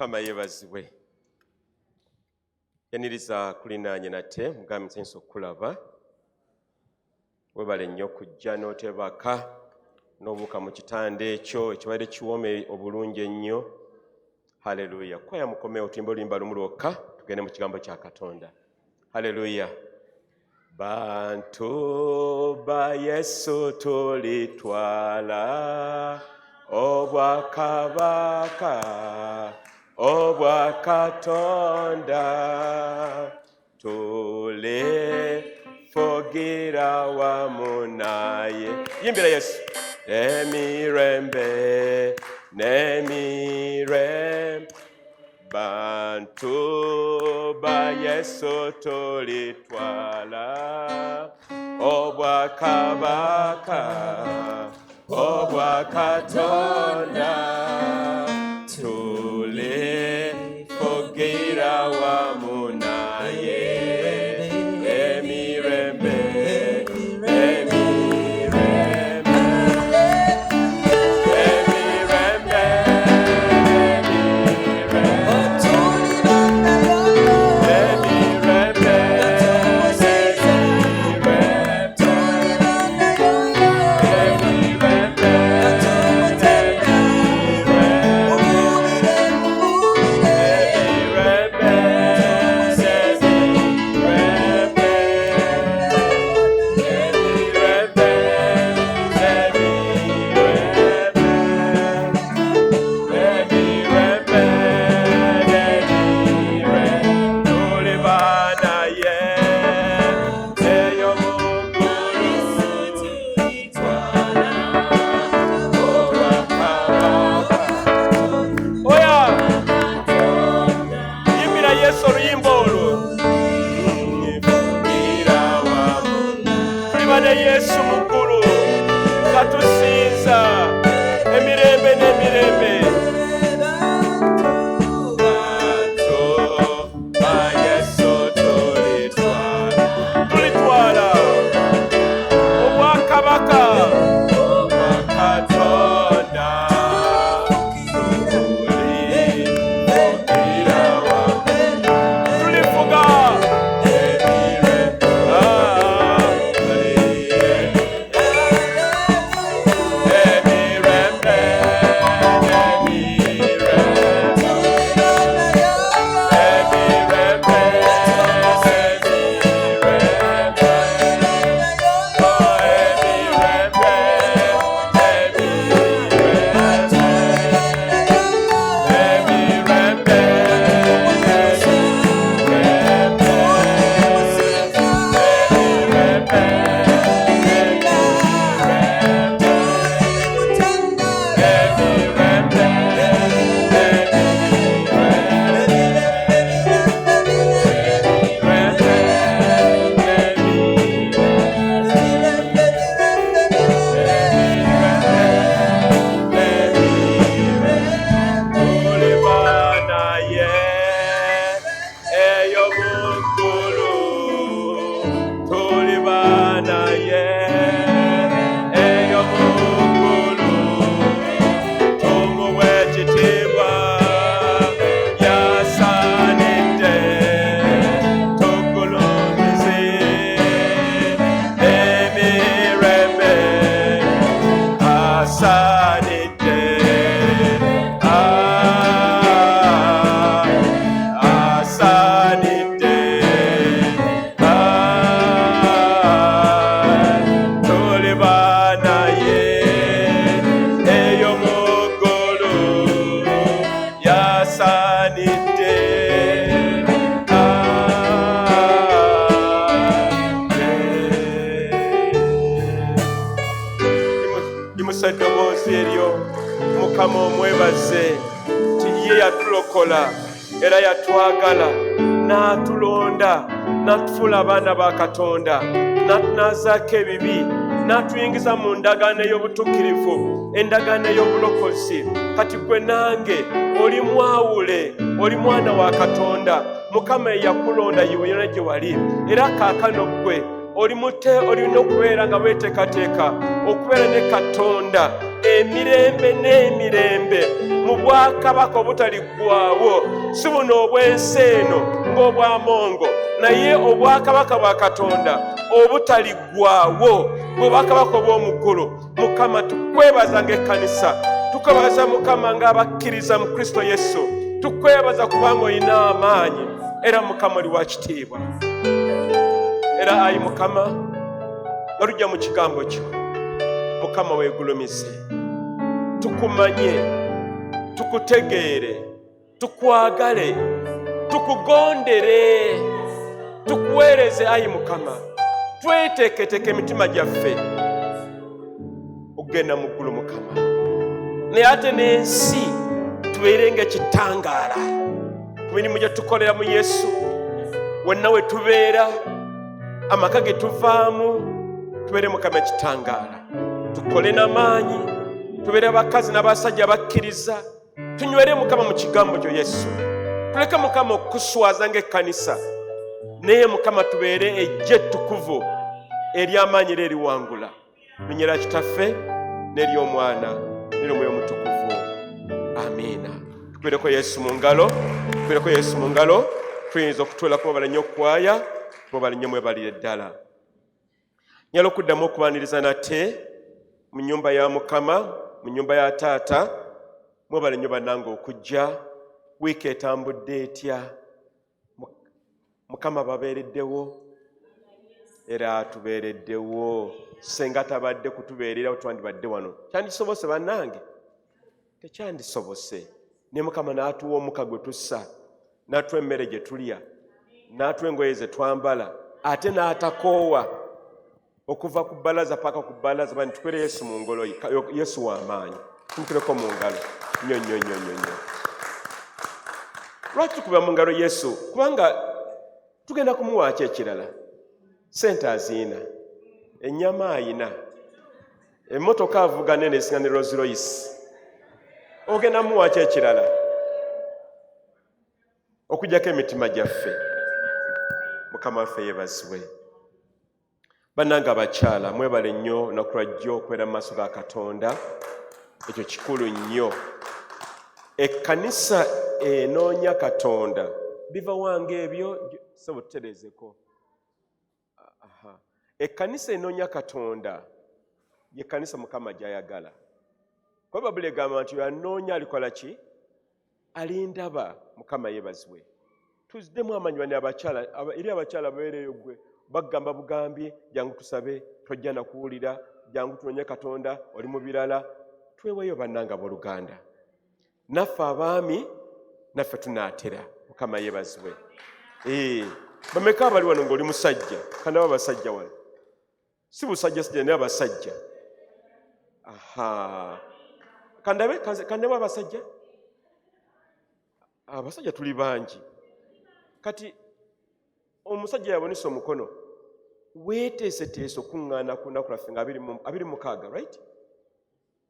Mukama yeebazibwe. Yaniriza kulinaanye nate mugambe nsenso okulaba. Webale nnyo okujja n'otebaka n'obuuka mu kitanda ekyo ekibadde kiwome obulungi ennyo. Haleluya. Kwaya mukomewo tuyimbe oluyimba lumu lwokka tugende mu kigambo kya Katonda. Haleluya. Bantu ba Yesu tulitwala obwakabaka obwa Katonda tulifugira wamu naye. Yimbira Yesu. Emirembe n'emirembe bantu ba Yesu tulitwala obwakabaka obwa Katonda tulifugira wamu naye. Mukama omwebaze nti ye yatulokola era yatwagala n'atulonda n'atufuula abaana ba Katonda n'atunazaako ebibi n'atuyingiza mu ndagaano ey'obutuukirivu endagaano ey'obulokozi. Kati gwe nange oli mwawule, oli mwana wa Katonda. Mukama yakulonda yiwe yonna gye wali era kaakano gwe oli mute olina okubeera nga weeteekateeka okubeera ne Katonda emirembe n'emirembe mu bwakabaka obutaliggwaawo, si buno obw'ensi eno ng'obwamongo, naye obwakabaka bwa Katonda obutaliggwaawo, bw'obwakabaka obw'omu ggulu. Mukama, tukwebaza ng'ekkanisa, tukwebaza Mukama ng'abakkiriza mu Kristo Yesu, tukwebaza kubanga olina amaanyi era Mukama oli wa kitiibwa. Era ayi Mukama, nga tujja mu kigambo kyo, Mukama weegulumize, tukumanye, tukutegeere, tukwagale, tukugondere, tukuweereze ayi Mukama, tweteeketeeke emitima gyaffe okugenda mu ggulu Mukama. Naye ate n'ensi tubeere ng'ekitangaala ku mirimu gye tukolera mu Yesu, wonna we tubeera, amaka ge tuvaamu, tubeere Mukama ekitangaala. Tukole n'amaanyi, tubeere abakazi n'abasajja bakkiriza, tunywere Mukama mu kigambo kyo Yesu. Tuleke Mukama okuswaza ng'ekkanisa, naye Mukama tubeere ejje ettukuvu ery'amaanyi era eriwangula. Menyera Kitaffe n'ery'Omwana n'ery'Omwoyo Omutukuvu. Amiina. Tukubeereko Yesu mu ngalo, tukubeereko Yesu mu ngalo. Tuyinza okutuula kuba balanye okukwaya, kuba balanye mwebalire ddala. Nyala okuddamu okubaniriza nate mu nnyumba ya Mukama, mu nnyumba ya Taata. Mwebale nnyo bannange okujja. Wiiki etambudde etya? Mukama babeereddewo era atubeereddewo. Senga tabadde kutubeerera twandibadde wano. Kyandisobose bannange? Tekyandisobose. Ne Mukama n'atuwa omuka gwe tussa, n'atuwa emmere gye tulya, n'atuwa engoye ze twambala, ate n'atakoowa okuva ku bbalaza paka ku bbalaza. Bani tukwere Yesu mu ngalo, Yesu w'amaanyi. Tumukuleko mu ngalo nnyo nnyo nnyo nnyo. Lwaki tukuba mu ngalo Yesu? Kubanga tugenda kumuwaaki ekirala. Sente aziina, ennyama ayina, emmotoka avuga nene esinga ne Rolls Royce. Ogenda muwaaki ekirala okugyako emitima gyaffe. Mukama waffe yeebazibwe. Bannange abakyala, mwebale nnyo olunaku lwa jjo okubeera mu maaso ga Katonda. Ekyo kikulu nnyo. Ekkanisa enoonya Katonda biva wange ebyo sebo tutereezeko. Ekkanisa enoonya Katonda ye kkanisa Mukama gy'ayagala. Kuba Bayibuli egamba nti yanoonya alikola ki? Alindaba. Mukama yeebazibwe. Tuziddemu amaanyi bane abakyala, eri abakyala babeereyo gwe bagamba bugambye, jangu tusabe, tojja na kuwulira, jangu tunonye Katonda, oli mu birala. Tweweeyo bannanga abooluganda. Naffe abaami, naffe tunaatera. Mukama yeebazibwe. Bameka abali wano ng'oli musajja? Kandaba abasajja wano. Si busajja sijja naye abasajja. Kandabe abasajja? Abasajja tuli bangi. Kati omusajja yabonesa omukono, weeteeseteese okuŋŋaana ku nnaku laffe nga 26, right?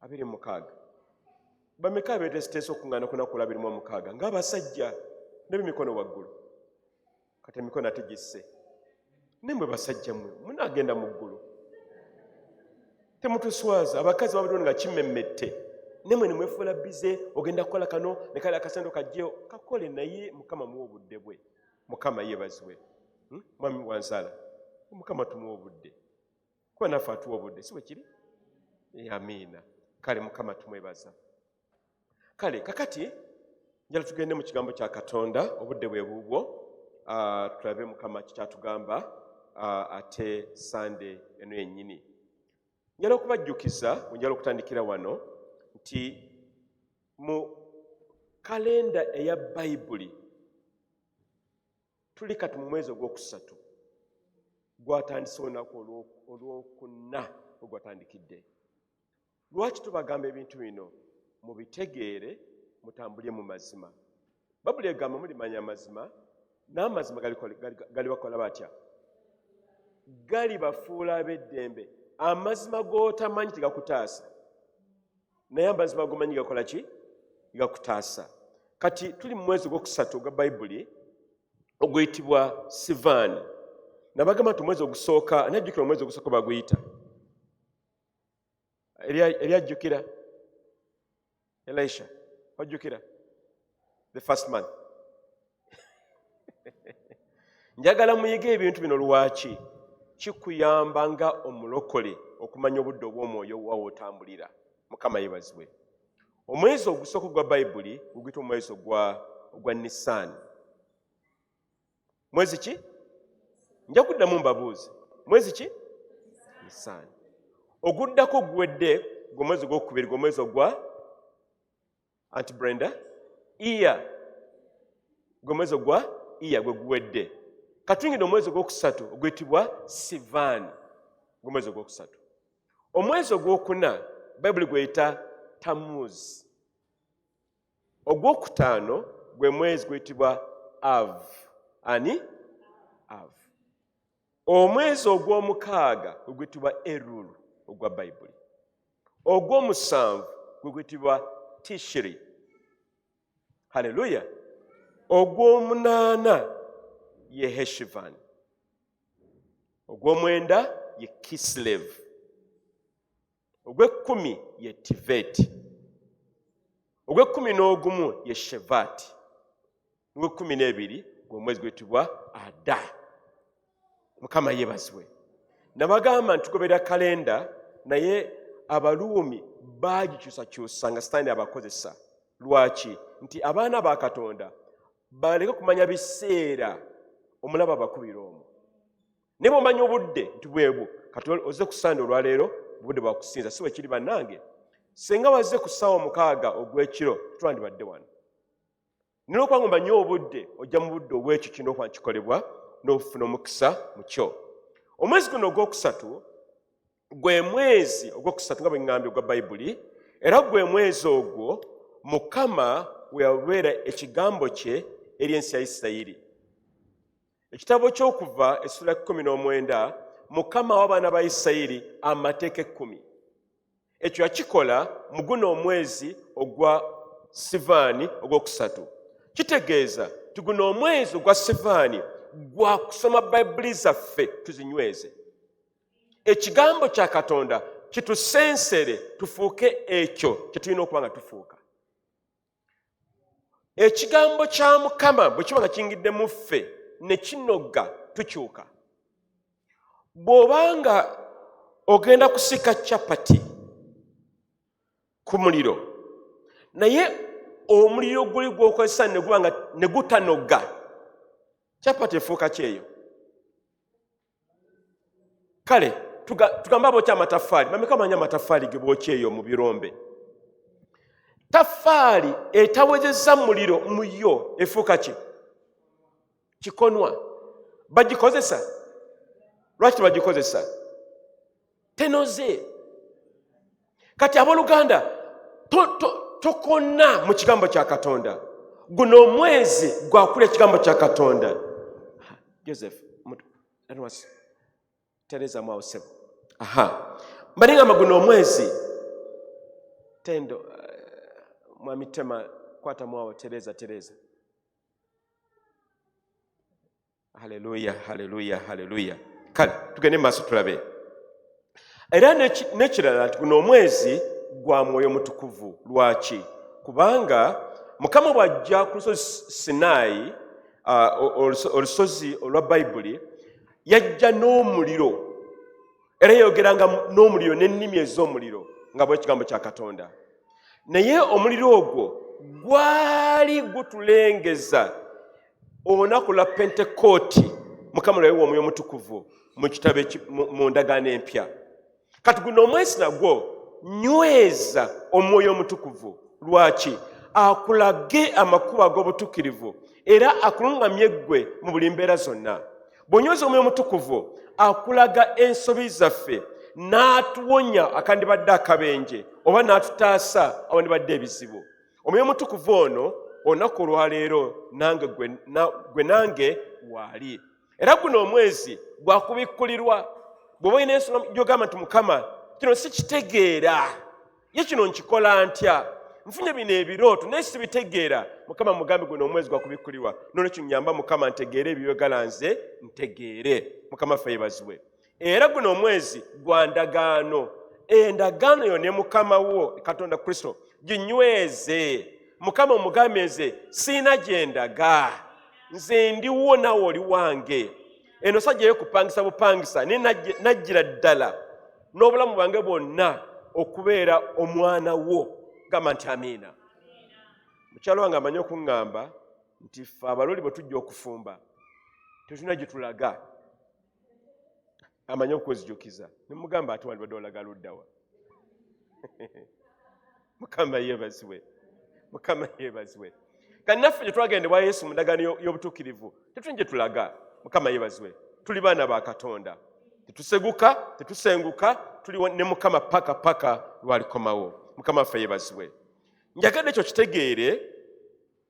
26. Bameka beeteeseteese okuŋŋaana ku nnaku lwa 26 ng'abasajja n'ebimikono waggulu. Kati emikono ate gisse. Ne mmwe basajja mmwe munaagenda mu ggulu. Temutuswaza. Abakazi babaliwo nga kimmemmette. Ne mmwe ne mwefuula bize, ogenda kukola kano ne kale akasendo kajjeyo. Kakole naye Mukama muwa obudde bwe. Mukama yeebazibwe. Mwami Wanzaala, Mukama tumuwa obudde. Kuba naffe atuwa obudde, si bwe kiri? Amiina. Kale Mukama tumwebaza. Kale kakati njala tugende mu kigambo kya Katonda, obudde bwe buubwo. Tulabe Mukama kikyatugamba ate Sande eno yennyini. Njala okubajjukiza, njala okutandikira wano, nti mu kalenda eya Bayibuli tuli kati mu mwezi ogwokusatu. Gwatandise olunaku olwokuna ogwatandikidde. Lwaki tubagamba ebintu bino? Mubitegeere, mutambulye mu mazima. Bayibuli egamba mulimanya amazima, n'amazima gali bakola batya? Gali bafuula ab'eddembe. Amazima g'otamanyi tegakutaasa, naye amazima g'omanyi gakola ki? Gakutaasa. Kati tuli mu mwezi ogwokusatu ogwa Bayibuli oguyitibwa Sivan. Nabagamba nti omwezi ogusooka, ani ajjukira omwezi ogusooka baguyita? Eri ajjukira? Elisha, ojjukira the first month. Njagala muyige ebintu bino lwaki kikuyamba nga omulokole okumanya obudde obw'omwoyo wa wotambulira. Mukama yeebazibwe. Omwezi ogusooka gwa Bayibuli guyitibwa omwezi ogwa Nisaani. Mwezi ki? Nja kuddamu mbabuuze. Mwezi ki? Nisaani. Oguddako guwedde gwe mwezi gw'okubiri, gwe mwezi ogwa Auntie Brenda Iya. Gwe mwezi ogwa Iya gwe guwedde. Katuyingidde omwezi ogwokusatu oguyitibwa Sivaani. Gwe mwezi ogwokusatu. Omwezi ogwokuna Bayibuli gweyita Tammuz. Ogwokutaano gwe mwezi guyitibwa Av. Ani? Av. Omwezi ogw'omukaaga guyitibwa Elul ogwa Bayibuli. Ogw'omusanvu guyitibwa Tishri. Haleluya. Ogw'omunaana ye Heshvan. Ogw'omwenda ye Kislev. Ogw'ekkumi ye Tivet. Ogw'ekkumi n'ogumu ye Shevat. Ogw'ekkumi n'ebiri gwe mwezi guyitibwa Adar. Mukama yeebazibwe. Nabagamba ntugoberera kalenda naye Abaluumi baagikyusakyusa nga Sitaani abakozesa. Lwaki? Nti abaana ba Katonda baleke kumanya biseera omulaba abakubira omwo. Ne bw'omanya obudde nti bwebu kati ozze ku Sande olwaleero obudde bwa kusinza si bwe kiri bannange. Senga wazze ku ssaawa 6 ogw'ekiro twandibadde wano. Naye okubanga omanyi obudde ojja mu budde obw'ekyo kino okuba kikolebwa n'ofuna omukisa mu kyo. Omwezi guno ogwokusatu gwe mwezi ogwokusatu nga bwe ŋŋambye ogwa Bayibuli, era gwe mwezi ogwo Mukama we yaweera ekigambo kye eri ensi ya Isirayiri. Ekitabo ky'Okuva essula 19 Mukama w'abaana ba Isirayiri amateeka 10. Ekyo yakikola mu guno omwezi ogwa Sivaani ogwokusatu. Kitegeeza ti guno omwezi ogwa Sivaani gwa kusoma Bayibuli zaffe tuzinyweze. Ekigambo kya Katonda kitusensere tufuuke ekyo kye tulina okuba nga tufuuka. Ekigambo kya Mukama bwe kiba nga kiyingidde mu ffe ne kinogga tukyuka. Bw'obanga ogenda kusika capati ku muliro naye omuliro guli gw'okozesa ne guba nga ne gutanogga, capati efuuka kyeyo. Kale tugamba bookya amataffaali. Mameka amanyi amataffaali ge bookya eyo mu birombe? Taffaali etawezezza muliro mu yo efuuka ki? Kikonwa. Bagikozesa? Lwaki tebagikozesa? Tenoze. Kati abooluganda tokonna mu kigambo kya Katonda. Guno omwezi gwakula ekigambo kya Katonda. Joseph Tereza mwawo sebo. Mbalingamba guno omwezi Tendo mwami Tema kwata mwawo Tereza. Haleluya, haleluya, haleluya. Kale tugende maaso tulabe. Era n'ekirala nti guno omwezi gwa Mwoyo Mutukuvu. Lwaki? Kubanga Mukama bw'ajja ku lusozi Sinaayi, olusozi olwa Bayibuli, yajja n'omuliro. Era yogeranga n'omuliro n'ennimi ez'omuliro nga bw'ekigambo kya Katonda. Naye omuliro ogwo gwali gutulengeza olunaku lwa Pentekooti Mukama lwe yawa Omwoyo Mutukuvu mu kitabo mu ndagaano empya. Kati guno omwezi nagwo nyweza Omwoyo Mutukuvu. Lwaki? Akulage amakubo ag'obutuukirivu era akulungamye ggwe mu buli mbeera zonna. Bw'onyweza Omwoyo Mutukuvu akulaga ensobi zaffe n'atuwonya akandibadde akabenje oba n'atutaasa awandibadde ebizibu. Omwoyo Mutukuvu ono olunaku olwaleero nange gwe nange waali. Era guno omwezi gwakubikkulirwa. Bw'oba olina ensonga gy'ogamba nti Mukama kino sikitegeera, ye kino nkikola ntya, nfunye bino ebirooto naye sibitegeera, Mukama mugambe guno omwezi gwakubikkulirwa. Noolwekyo nnyamba Mukama ntegeere ebyogala nze ntegeere. Mukama ffe yeebazibwe. Era guno omwezi gwa ndagaano. Endagaano yo ne Mukama wo Katonda Kristo ginyweze. Mukama omugambe nze siina gye ndaga, nze ndiwo nawe oli wange. Eno sajja y'okupangisa bupangisa ne najjira ddala n'obulamu bwange bwonna okubeera omwana wo. Gamba nti amiina. Mukyalo wange amanyi okuŋŋamba nti ffe abaloli bwe tujja okufumba tetulina gye tulaga. Amanyi okwezijukiza. Ne mugamba ate wandibadde olaga luddawa. Mukama yeebazibwe. Mukama yeebazibwe. Kati naffe gye twagendebwa Yesu mu ndagaano y'obutuukirivu tetulina gye tulaga. Mukama yeebazibwe. Tuli baana ba Katonda. Tetuseguka, tetusenguka, tuli ne Mukama paka lwalikomawo. Mukama ffe yeebazibwe. Njagadde ekyo kitegeere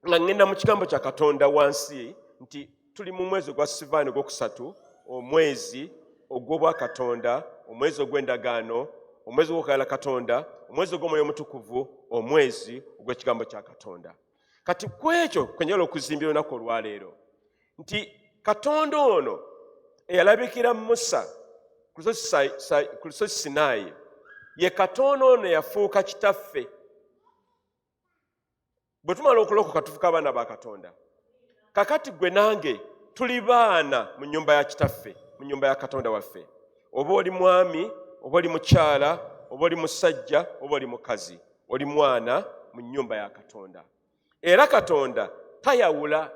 nga ngenda mu kigambo kya Katonda wansi nti tuli mu mwezi gwa Sivaani ogwokusatu, omwezi ogw'obwa Katonda, omwezi ogw'endagaano, omwezi ogw'okwagala Katonda, omwezi ogw'Omwoyo Omutukuvu, omwezi ogw'ekigambo kya Katonda. Kati ku ekyo kwe njagala okuzimbira olunaku olwaleero nti Katonda ono eyalabikira Musa ku lusozi Sinaayi ye Katonda ono yafuuka kitaffe. Bwe tumala okulokoka tufuuka abaana ba Katonda. Kakati gwe nange tuli baana mu nnyumba ya kitaffe, mu nnyumba ya Katonda waffe. Oba oli mwami, oba oli mukyala, oba oli musajja, oba oli mukazi, oli mwana mu nnyumba ya Katonda. Era Katonda tayawula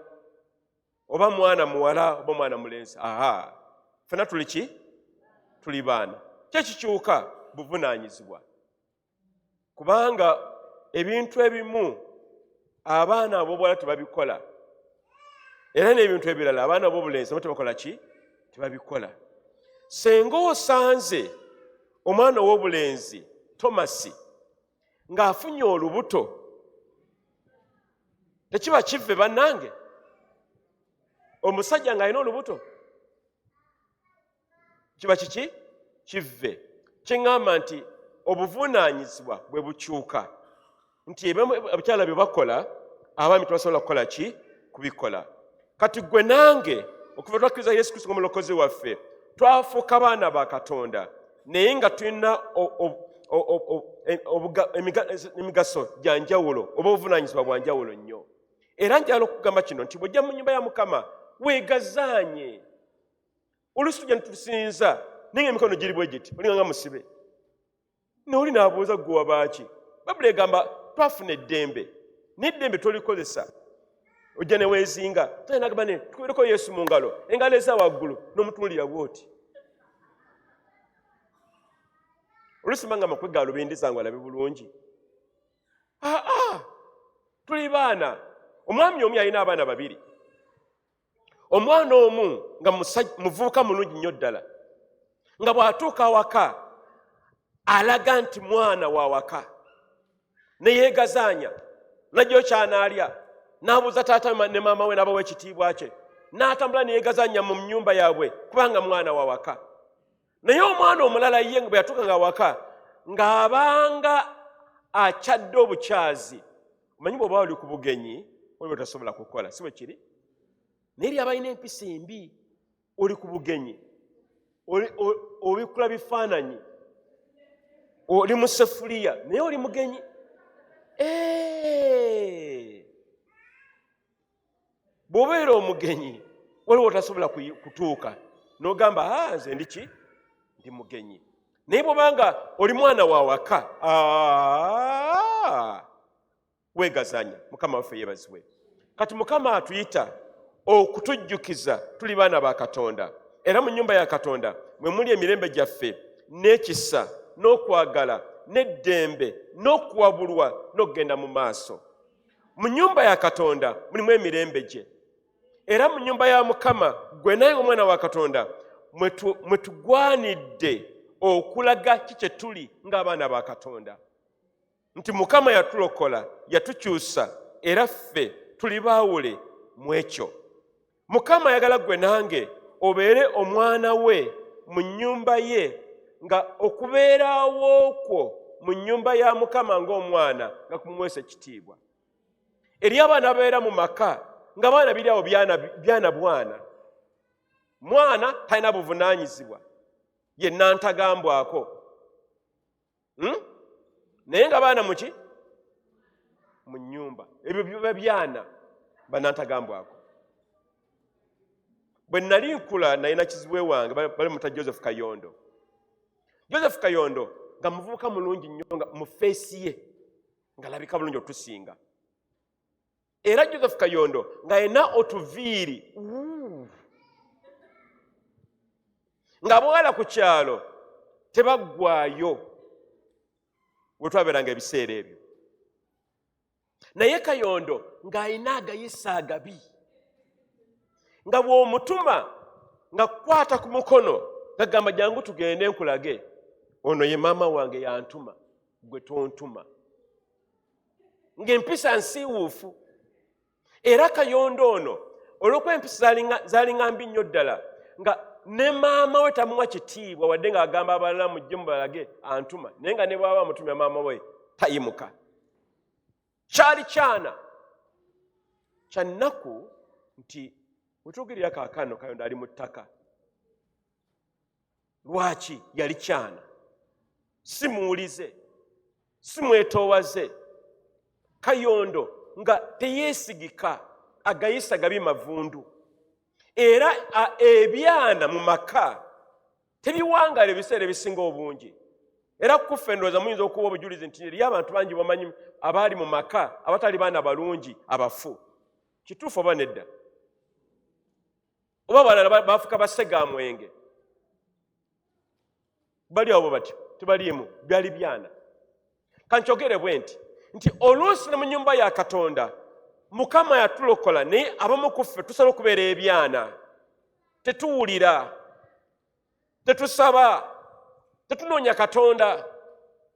oba mwana muwala oba mwana mulenzi. Ffenna tuli ki? Tuli baana. Kyekikyuka buvunaanyizibwa. Kubanga ebintu ebimu abaana ab'obuwala tebabikola. Era n'ebintu ebirala abaana ab'obulenzi nabo tebakola ki? Tebabikola. Senga osanze omwana ow'obulenzi Tomasi ng'afunye olubuto, tekiba kivve bannange? Omusajja ng'alina olubuto kiba kiki? Kivve. Kiŋŋamba nti obuvunaanyizibwa bwe bukyuka, nti abakyala bye bakola abaami tebasobola kukola ki? Kubikola. Kati gwe nange okuva twakkiriza Yesu Kristo ng'omulokozi waffe twafuuka baana ba Katonda, naye nga tulina emigaso gya njawulo oba obuvunaanyizibwa bwa njawulo nnyo. Era njagala okugamba kino nti bw'ojja mu nnyumba ya Mukama weegazaanye. Oluusi tujja netusinza naye emikono giri bwe giti olinga nga musibe, n'oli n'abuuza ggwe wabaaki. Bayibuli egamba twafuna eddembe, n'eddembe tolikozesa. Ojja ne weezinga nagamba ne tukubereko Yesu mu ngalo, engalo eza waggulu n'omutunuulira bw'oti. Oluusi mbanga makwegalo bindi zange alabe bulungi. Tuli baana. Omwami omu yalina abaana babiri. Omwana omu nga muvubuka mulungi nnyo ddala, nga bw'atuuka awaka alaga nti mwana wa waka, ne yeegazaanya, n'ajjayo ky'anaalya, n'abuuza taata ne maama we n'abawa ekitiibwa kye, n'atambula ne yeegazaanya mu nnyumba yaabwe kubanga mwana wa waka. Naye omwana omulala ye bwe yatuuka nga waka ng'abanga akyadde obukyazi. Omanyi bw'oba oli ku bugenyi oli bwe tasobola kukola, si bwe kiri? Naye eri abalina empisa embi, oli ku bugenyi, obikula bifaananyi, oli mu sefuliya naye oli mugenyi. Bw'obeera omugenyi waliwo otasobola kutuuka n'ogamba nze ndi ki? Ndi mugenyi. Naye bw'obanga oli mwana wa waka weegazaanya. Mukama waffe yeebazibwe. Kati Mukama atuyita okutujjukiza tuli baana ba Katonda, era mu nnyumba ya Katonda mwe muli emirembe gyaffe n'ekisa n'okwagala n'eddembe n'okuwabulwa n'okugenda mu maaso. Mu nnyumba ya Katonda mulimu emirembe gye, era mu nnyumba ya Mukama gwe naye omwana wa Katonda mwe tugwanidde okulaga kikye tuli ng'abaana ba Katonda, nti Mukama yatulokola, yatukyusa, era ffe tuli baawule mu ekyo. Mukama ayagala gwe nange obeere omwana we mu nnyumba ye, nga okubeerawo kwo mu nnyumba ya Mukama ng'omwana nga kumwesa ekitiibwa. Eri abaana ababeera mu maka nga baana biri awo byana bwana, mwana talina buvunaanyizibwa, yenna ntagambwako. Naye nga baana muki? mu nnyumba ebyo biba byana banantagambwako. Bwe nali nkula nalina kizibwe wange bali muta Joseph Kayondo. Joseph Kayondo nga muvubuka mulungi nnyo nga mu feesi ye nga labika bulungi otusinga. Era Joseph Kayondo nga yena otuviiri nga bwala ku kyalo tebaggwayo we twabeeranga ebiseera ebyo. Naye Kayondo ng'ayina agayisa agabi nga bw'omutuma nga kwata ku mukono gagamba jangu tugende nkulage, ono ye maama wange yantuma gwe tontuma, ng'empisa nsiiwuufu. Era Kayondo ono olw'okwempisa zalinga mbi nnyo ddala nga ne maama we tamuwa kitiibwa wadde ng'agamba abalala mujje mubalage antuma, naye nga ne bw'aba amutumya maama we tayimuka. Kyali kyana kya nnaku nti wetuugirira kaakano Kayondo ali mu ttaka. Lwaki? Yali kyana, si muwulize, si mwetoowaze. Kayondo nga teyeesigika, agayisa gabi mavundu. Era ebyana mu maka tebiwangala ebiseera ebisinga obungi. Era kuffe endowooza muyinza okuwa obujulizi nti eriyo abantu bangi bamanyi abaali mu maka abatali baana balungi abafu. Kituufu oba nedda? Oba balala bafuka basega mwenge? Bali abo batyo tebaliimu, byali byana. Kankyogere bwe nti oluusi ne mu nnyumba ya Katonda Mukama yatulokola, naye abamu ku ffe tusala okubeera ebyana. Tetuwulira, tetusaba, tetunoonya Katonda,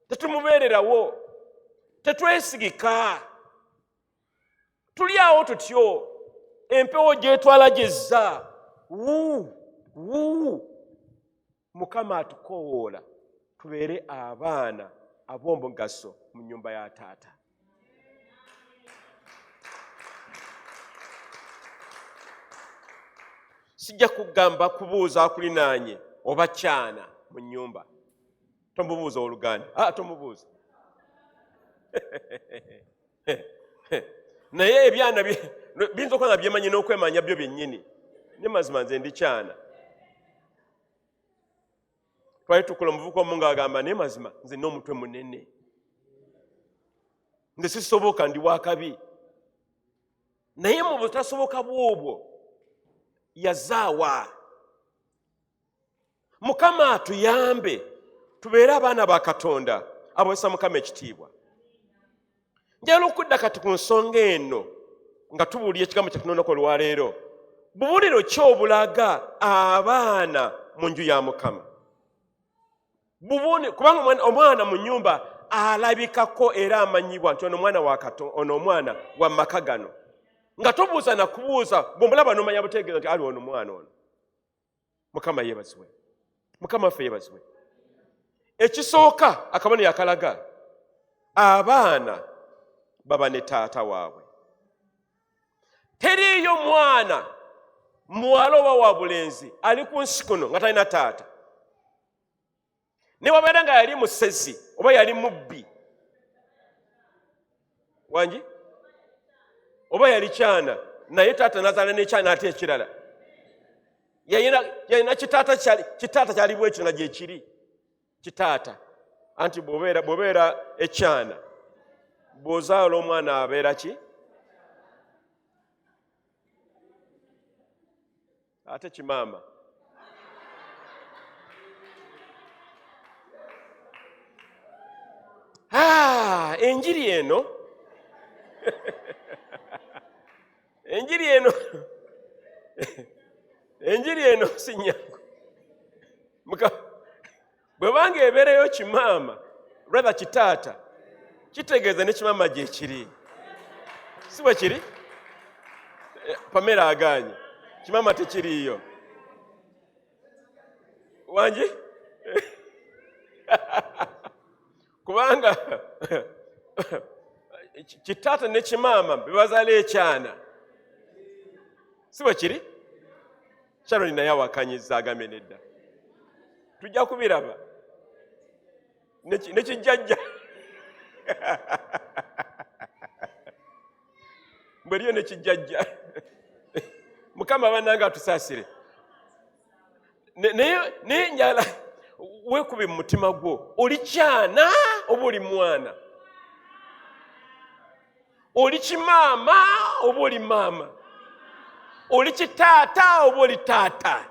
tetumubeererawo, tetwesigika. Tuli awo tutyo, empewo gyetwala gyezza. Mukama atukoowoola tubeere abaana ab'omugaso mu nnyumba ya Taata. Sijja kugamba kubuuza akulinaanye oba kyana mu nnyumba. Tomubuuza Oluganda. Tomubuuza. Naye ebyana biyinza okuba nga byemanyi n'okwemanya byo byennyini. Ne mazima nze ndi kyana. Twali tukula omuvubuka omu ng'agamba naye mazima nze n'omutwe munene, nze sisoboka, ndi wakabi. Naye mu butasoboka bwobwo yazaawa. Mukama atuyambe tubeere abaana ba Katonda abaweesa Mukama ekitiibwa. Njagala okudda kati ku nsonga eno nga tubuulira ekigambo kya Katonda olwaleero. Bubuuliro ki obulaga abaana mu nju ya Mukama? Kubanga omwana mu nnyumba alabikako era amanyibwa nti ono mwana wa Katonda, ono omwana wa maka gano. Nga tobuuza na kubuuza, bw'omulaba n'omanya butegeeza nti ali ono mwana ono. Mukama yeebazibwe. Mukama waffe yeebazibwe. Ekisooka akabonero akalaga abaana baba ne taata waabwe. Teriiyo mwana muwala oba wa bulenzi ali ku nsi kuno nga talina taata. Ne wabeera nga yali musezi oba yali mubbi wangi oba yali kyana, naye taata nazaala n'ekyana ate ekirala. Yalina kitaata kyali bwekyo nga gyekiri kitaata. Anti bw'obeera ekyana, bw'ozaala omwana abeera ki? Ate kimaama. Enjiri eno enjiri eno si nnyangu. Bwebanga ebeereyo kimaama rather kitaata, kitegeeza ne kimaama gyekiri. Si bwe kiri? Pamela agaanye. Kimaama tekiriiyo. Wangi? Kubanga kitaata ne kimaama bebazaala ekyana. Si bwe kiri? Sharon naye awakanyizza agambe nedda. Tujja kubiraba. Ne kijjajja. mbweriyo nekijjajja mukama bannanga atusaasire naye njala weekubi mu mutima gwo oli kyana oba oli mwana oli kimaama oba oli maama oli kitaata oba oli taata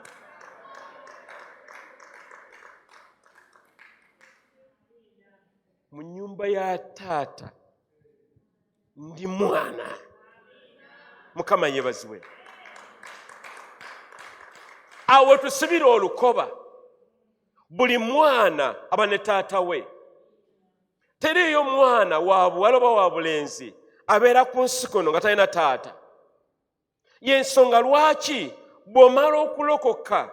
mu nnyumba ya taata ndi mwana mukama yeebazibwe awo tusibira olukoba buli mwana aba ne taata we teriyo mwana wa buwala oba wa bulenzi abeera ku nsi kuno nga talina taata y'ensonga lwaki bw'omala okulokoka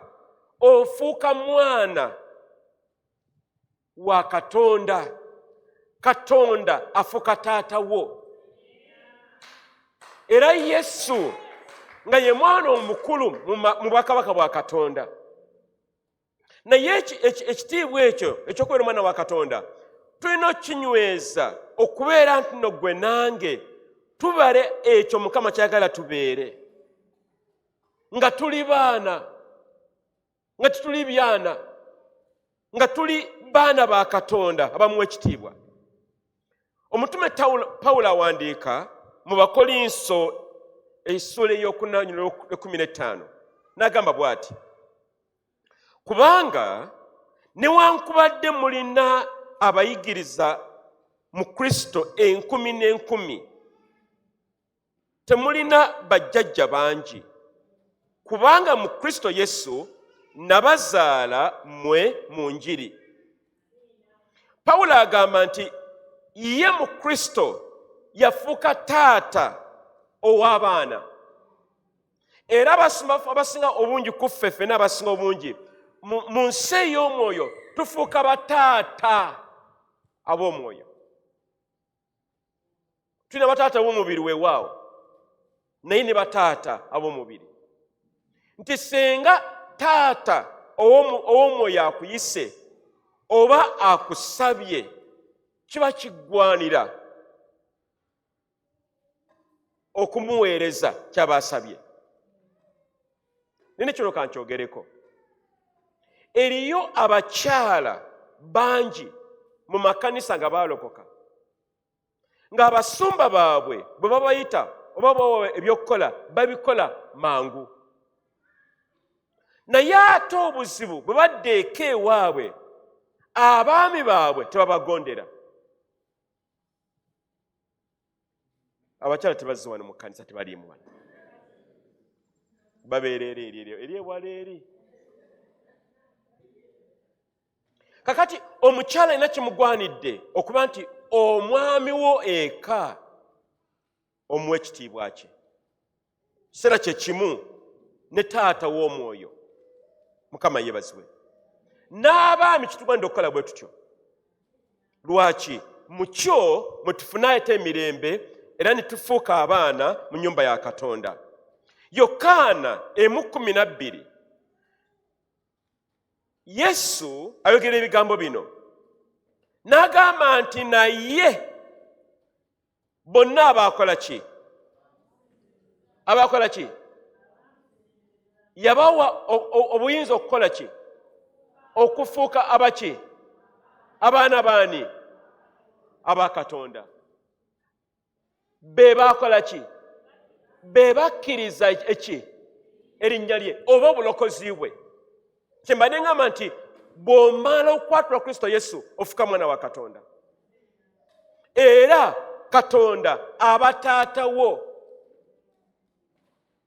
ofuuka mwana wa Katonda Katonda afuuka taata wo era Yesu nga ye mwana omukulu mu bwakabaka bwa Katonda naye ekitiibwa ekyo ekyokubeera omwana wa Katonda tulina okinyweza okubeera nti no gwe nange tubale ekyo Mukama kyagala tubeere nga tuli baana nga tituli byana nga tuli baana ba Katonda abamuwa ekitiibwa. Omutume Pawulo awandiika mu Bakolinso essula ey'oku15 n'agamba bw'ati kubanga newankubadde mulina abayigiriza mu Kristo 10,000 temulina bajjajja bangi kubanga mu Kristo Yesu nabazaala mmwe mu njiri. Pawulo agamba nti ye mu Kristo yafuuka taata ow'abaana era abasinga obungi ku ffe n'abasinga obungi mu nsi ey'omwoyo tufuuka bataata ab'omwoyo. Tulina bataata b'omubiri weewaawo naye ne bataata ab'omubiri nti senga taata ow'omwoyo akuyise oba akusabye kiba kiggwanira okumuweereza kyaba asabye. Nene kino kankyogereko eriyo abakyala bangi mu makanisa nga baalokoka ng'abasumba baabwe bwe babayita oba bawa ebyokukola babikola mangu naye ate obuzibu bwe badda eka ewaabwe abaami baabwe tebabagondera. Abakyala tebazze wano mu kkanisa tebaliimu wano babeera eri ewala eri. Kakati omukyala alina kimugwanidde okuba nti omwami wo eka omuwa ekitiibwa kye kiseera kye kimu ne taata w'omwoyo. Mukama yeebazibwe. N'abaami kitugwanidde okukola bwe tutyo. Lwaki? Mu kyo mwe tufunaayita emirembe era ne tufuuka abaana mu nnyumba ya Katonda. Yokaana 1:12 Yesu ayogera ebigambo bino n'agamba nti naye bonna abaakola ki? Abaakola ki? Yabawa obuyinza okukola ki? Okufuuka abaki? Abaana baani? Aba Katonda. Be baakola ki? Be bakkiriza eki? Erinnya lye oba obulokozi bwe. Kyemba ne ngamba nti bw'omala okukwatula Kristo Yesu ofuka mwana wa Katonda era Katonda aba taata wo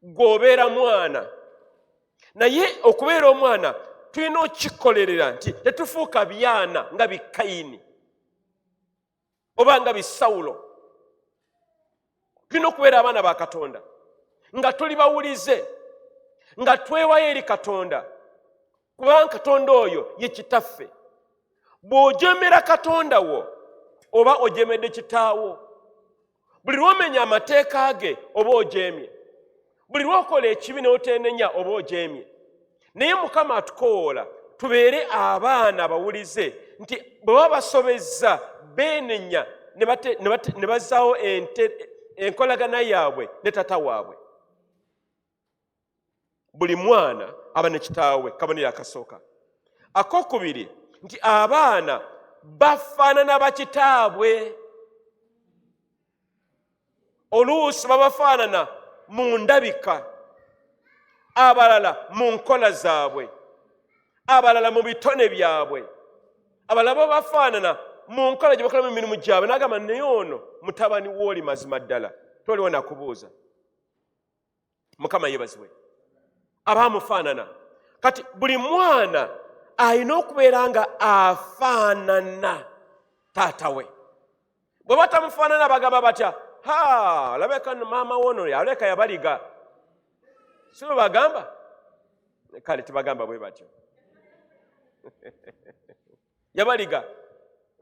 gw'obeera mwana. Naye okubeera omwana tulina okikolerera nti tetufuuka byana nga Bikayini oba nga Bisawulo. Tulina okubeera abaana ba Katonda nga tuli bawulize nga twewayo eri Katonda kubanga Katonda oyo ye kitaffe. Bw'ojeemera Katonda wo oba ojeemedde kitaawo. Buli lw'omenya amateeka ge oba ojeemye. Buli lw'okola ekibi n'oteenenya oba ojeemye. Naye Mukama atukoola tubeere abaana abawulize nti bwe baba basobezza beenenya ne bazaawo enkolagana yaabwe ne tata waabwe. Buli mwana aba ne kitaawe, kabonero akasooka. Akokubiri nti abaana bafaanana bakitaabwe. Oluusi babafaanana mu ndabika, abalala mu nkola zaabwe, abalala mu bitone byabwe, abalala babafaanana mu nkola gye bakola mu mirimu gyabwe. N'agamba naye ono mutabani w'oli mazima ddala, toliwo nakubuuza. Mukama yeebazibwe. Abaamufaanana. Kati buli mwana alina okubeera nga afaanana taata we. Bwe batamufaanana bagamba batya, labeka maama wono yaleka yabaliga. Si bwe bagamba? Kale tebagamba bwe batyo. Yabaliga.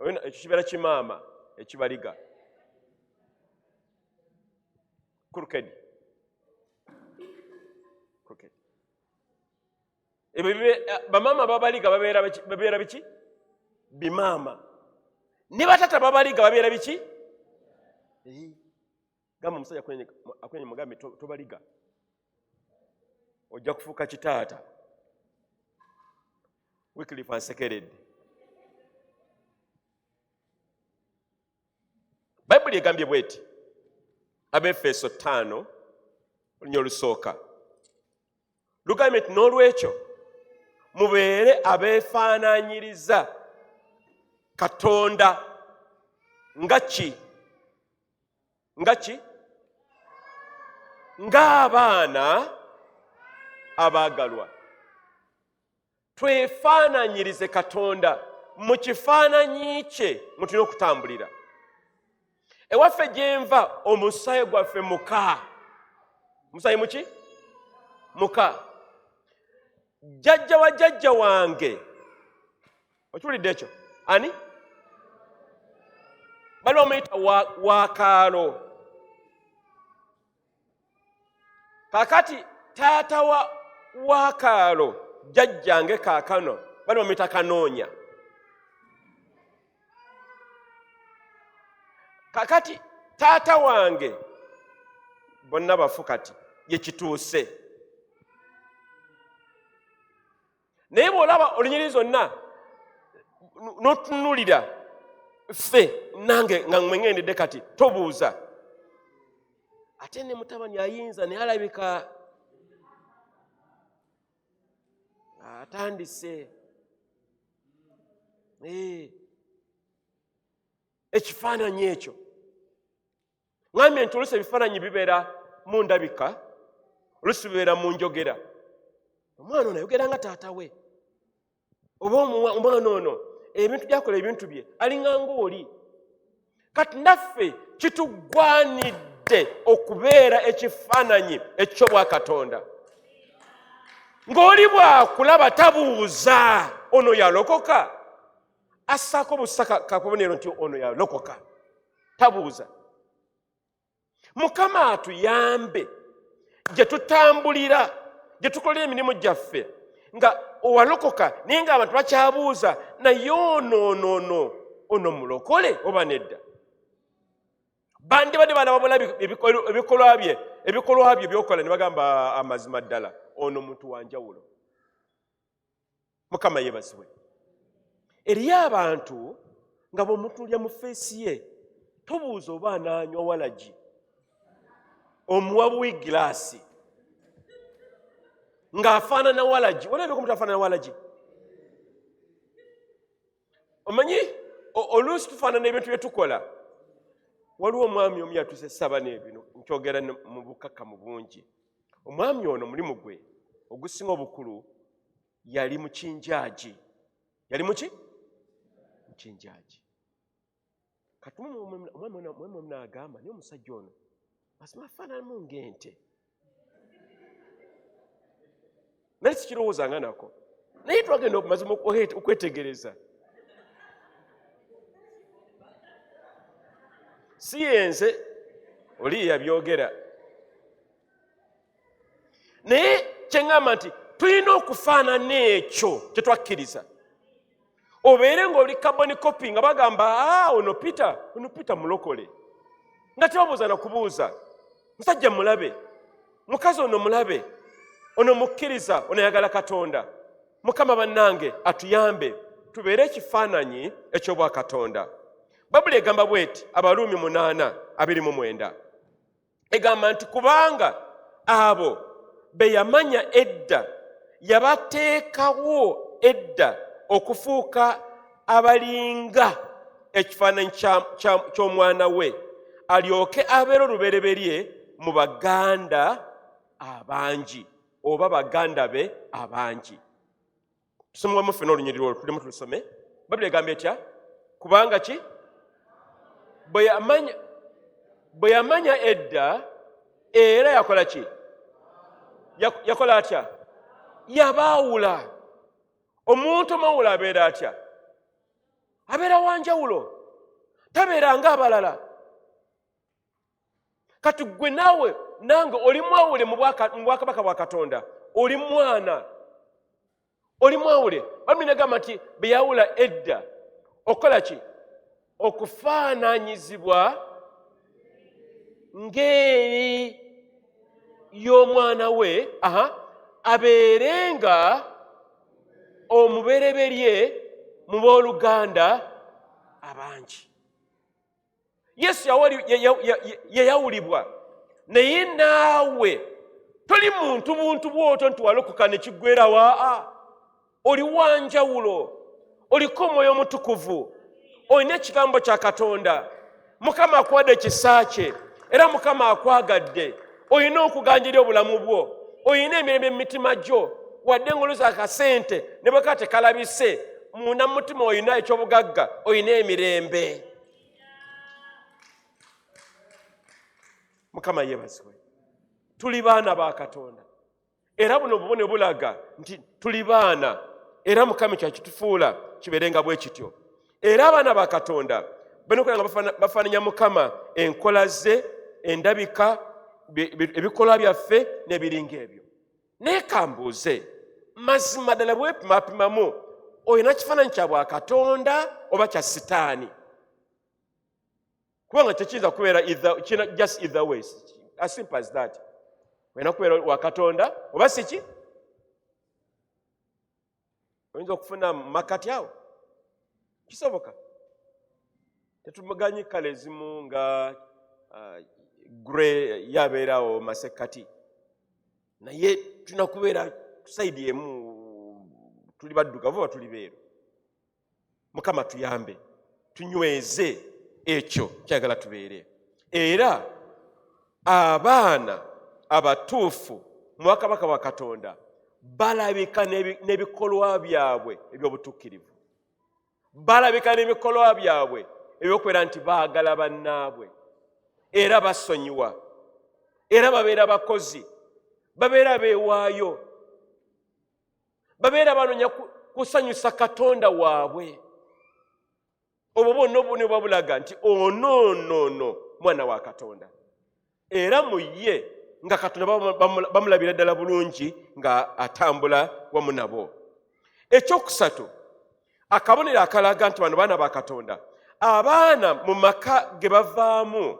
Ekyo kibeera kimaama ekibaliga. Kurukedi. Bamaama babaliga babeera biki? Bimaama. Ne batata babaliga babeera biki? Gamba omusajja akwenye mugambe tobaliga. Ojja kufuuka kitaata. Wycliffe ansekeredde. Bayibuli egambye bweti. Abefeso 5 olunya olusooka. Lugambye nti n'olwekyo mubeere abeefaanaanyiriza Katonda nga ki? Ng'abaana abaagalwa. Twefaanaanyirize Katonda mu kifaananyi kye mwe tulina okutambulira. Ewaffe gye nva omusaayi gwaffe muka. Musaayi muki? Muka. Jjajja wa jjajja wange. Okiwulidde ekyo? Ani? Bali omuyita Wakaalo. Kakati taata wa Wakaalo jjajjange kaakano bali omuyita Kanoonya. Kakati taata wange bonna bafu kati ye kituuse. Naye bw'olaba olunyiriri zonna n'otunulira ffe nange nga mweŋŋendedde kati tobuuza. Ate ne mutabani ayinza naye alabika atandise. Ekifaananyi ekyo. Ngambye nti oluusi ebifaananyi bibeera mu ndabika, oluusi bibeera mu njogera. Omwana ono ayogera nga taata we. Oba omwana ono ebintu byakola ebintu bye alinga ng'oli. Kati naffe kitugwanidde okubeera ekifaananyi eky'obwa Katonda. Ng'oli bwakulaba tabuuza ono yalokoka. Assaako busa kakubonero nti ono yalokoka. Tabuuza. Mukama atuyambe gye tutambulira, gye tukolera emirimu gyaffe nga owalokoka naye ng'abantu bakyabuuza naye ono mulokole oba nedda. Bandibadde baana babona ebikolwa bye byokola ne bagamba amazima ddala ono muntu wa njawulo. Mukama yeebazibwe. Eriyo abantu nga bw'omutulya mu feesi ye tobuuza oba anaanywa walagi, omuwa buwigiraasi ng'afaanana walagi. Olabye ko omuntu afaanana walagi? Omanyi oluusi tufaanana ebintu bye tukola. Waliwo omwami omu yatuuse saba n'ebino nkyogera mu bukakkamu bungi. Omwami ono mulimu gwe ogusinga obukulu yali mukinjaaji. Yali muki? Mukinjaaji. Kati omwami n'agamba naye omusajja ono mazima afaananamu ng'ente. Naye sikirowoozanga nako. Naye twagenda mazima okwetegereza. Si yenze oli yabyogera. Naye kyeŋŋamba nti tulina okufaanana ekyo kye twakkiriza. Obeere ng'oli carbon copy nga bagamba ono Peter mulokole. nga tebabuuza na kubuuza. Musajja mulabe, mukazi ono mulabe, ono mukkiriza, ono yagala Katonda. Mukama bannange atuyambe tubeere ekifaananyi eky'obwakatonda. Bayibuli egamba bw'eti, Abaruumi 8:29 egamba nti kubanga abo be yamanya edda yabateekawo edda okufuuka abalinga ekifaananyi ky'omwana we, alyoke abeera olubereberye mu baganda abangi oba baganda be abangi. Tusomemu ffenna olunyiriri olwo tulemu tulusome. Bayibuli egamba etya? Kubanga ki? Bwe yamanya edda era yakola ki? Yakola atya? Yabaawula. Omuntu omawula abeera atya? Abeera wanjawulo, tabeera ng'abalala. Kati gwe naawe nange oli mwawule mu bwakabaka bwa Katonda, oli mwana, oli mwawule. Bayibuli negamba nti be yawula edda okola ki? Okufaananyizibwa ng'eri y'omwana we, abeerenga omubereberye mu booluganda abangi. Yesu yayawulibwa, naye naawe toli muntu buntu bw'otyo nti walokoka ne kiggwerawa. Oli wanjawulo, oliko Omwoyo Omutukuvu, olina ekigambo kya Katonda. Mukama akuwadde ekisa kye era Mukama akwagadde. Olina okuganjira obulamu bwo, olina emirembe mu mitima gyo, wadde ng'oluza akasente ne bwe kate kalabise, munda mu mutima olina eky'obugagga, olina emirembe. Mukama yeebazibwe. Tuli baana ba Katonda era buno bubone bulaga nti tuli baana, era Mukama kyakitufuula kibeerenga bwe kityo. Era abaana ba Katonda banokola nga bafaananya Mukama enkola ze, endabika, ebikolwa byaffe n'ebiringa ebyo. Naye kambuuze, mazima ddala bwepimapimamu olina kifaananyi kya bwakatonda oba kya sitaani? Kubanga tekiyinza kubeera just either ways, as simple as that. Olina kubeera wa Katonda oba siki? Oyinza okufuna makati awo? Kisoboka? Tetumaganyi kala ezimu nga gray yabeerawo masekati, naye tulina kubeera saidi emu, tuli baddugavu oba tuli beeru. Mukama tuyambe tunyweze ekyo kyagala tubeere. Era abaana abatuufu mu bwakabaka bwa Katonda balabika n'ebikolwa byabwe eby'obutuukirivu, balabika n'ebikolwa byabwe ebyokubeera nti baagala bannaabwe, era basonyiwa, era babeera bakozi, babeera beewaayo, babeera banoonya kusanyusa Katonda waabwe. Obwo bwonna obubonero babulaga nti ono mwana wa Katonda, era mu ye nga Katonda bamulabira ddala bulungi nga atambula wamu nabo. Ekyokusatu, akabonero akalaga nti bano baana ba Katonda, abaana mu maka ge bavaamu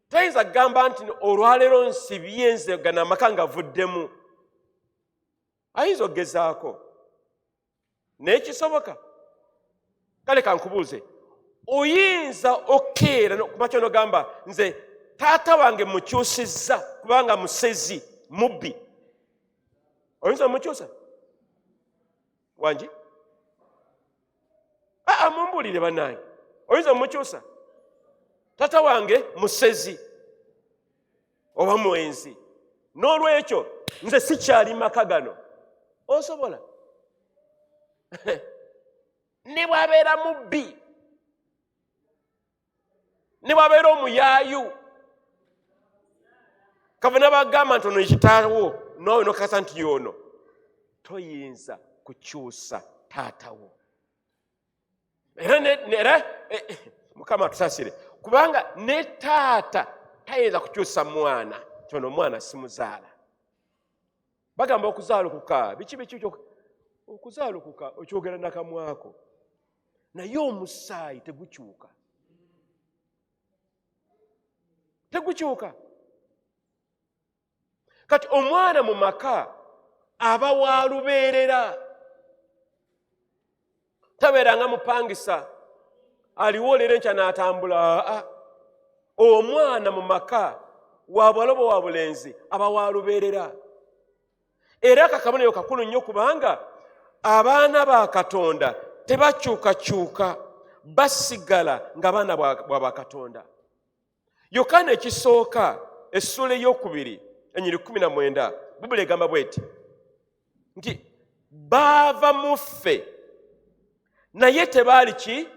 tayinza kugamba nti olwaleero nsibye nze gana amaka ngavuddemu. Ayinza okugezaako naye kisoboka? Kale kankubuuze, oyinza okkeera kumakya n'ogamba nze taata wange mukyusizza kubanga musezi mubbi? Oyinza mukyusa wangi? Mumbuulire bannange, oyinza mukyusa? Taata wange musezi oba mwenzi, n'olwekyo nze sikyali maka gano. Osobola? Ne bwabeera mubbi, ne bwabeera omuyaayu, kavuna bagamba nti ono ekitaawo noowe nokakasa nti yono, toyinza kukyusa taatawo. Era Mukama tusasire, kubanga ne taata tayinza kukyusa mwana nti ono omwana simuzaala. Bagamba okuzaalukuka, biki okuzaalukuka okyogera nakamwako, naye omusaayi tegukyuka. tegukyuka. Kati omwana mu maka aba wa lubeerera, tabeeranga mupangisa aliwo leero enkya n'atambula. Omwana mu maka wa bwalobo wa bulenzi aba wa lubeerera. Era akakabonero kakulu nnyo kubanga abaana ba Katonda tebakyukakyuka, basigala nga baana bwa Katonda. Yokaana ekisooka essula ey'okubiri ennyiri 19 Bibuli egamba bw'eti nti baava mu ffe naye tebaali ki?